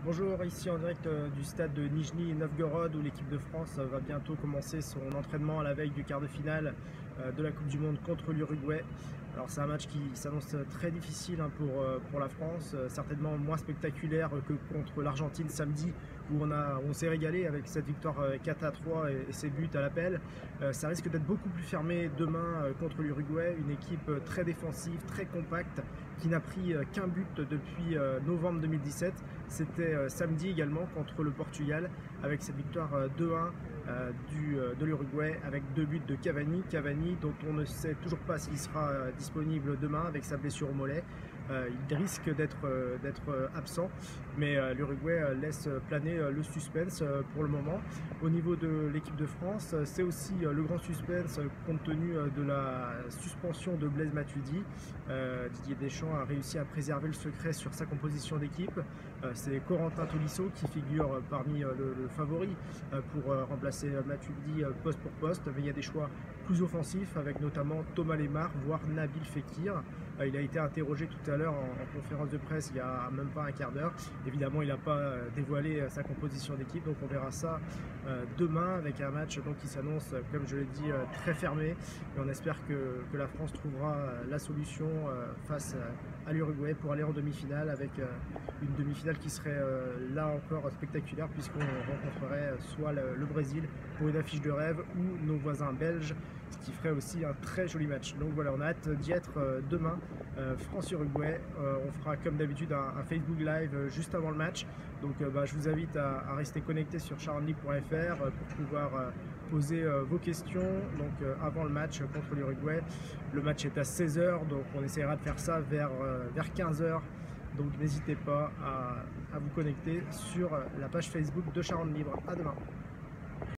Bonjour, ici en direct du stade de Nijni Novgorod où l'équipe de France va bientôt commencer son entraînement à la veille du quart de finale de la Coupe du Monde contre l'Uruguay. Alors c'est un match qui s'annonce très difficile pour la France, certainement moins spectaculaire que contre l'Argentine samedi où on s'est régalé avec cette victoire 4-3 et ses buts à l'appel. Ça risque d'être beaucoup plus fermé demain contre l'Uruguay, une équipe très défensive, très compacte, qui n'a pris qu'un but depuis novembre 2017. C'était samedi également contre le Portugal avec cette victoire 2-1 de l'Uruguay avec deux buts de Cavani dont on ne sait toujours pas s'il sera disponible demain avec sa blessure au mollet. Il risque d'être absent, mais l'Uruguay laisse planer le suspense pour le moment. Au niveau de l'équipe de France, c'est aussi le grand suspense compte tenu de la suspension de Blaise Matuidi. Didier Deschamps a réussi à préserver le secret sur sa composition d'équipe. C'est Corentin Tolisso qui figure parmi le favori pour remplacer Matuidi poste pour poste, mais il y a des choix plus offensifs avec notamment Thomas Lemar, voire Nabil Fekir. Il a été interrogé tout à l'heure en conférence de presse il y a même pas un quart d'heure. Évidemment, il n'a pas dévoilé sa composition d'équipe, donc on verra ça demain avec un match donc, qui s'annonce, comme je l'ai dit, très fermé. Et on espère que la France trouvera la solution face à l'Uruguay pour aller en demi-finale avec une demi-finale qui serait là encore spectaculaire puisqu'on rencontrerait soit le Brésil pour une affiche de rêve ou nos voisins belges, ce qui ferait aussi un très joli match. Donc voilà, on a hâte d'y être demain, France-Uruguay. On fera comme d'habitude un Facebook Live juste avant le match. Donc je vous invite à rester connecté sur charonligue.fr pour pouvoir poser vos questions donc, avant le match contre l'Uruguay. Le match est à 16 h, donc on essaiera de faire ça vers 15 h. Donc n'hésitez pas à vous connecter sur la page Facebook de Charonne Libre. À demain.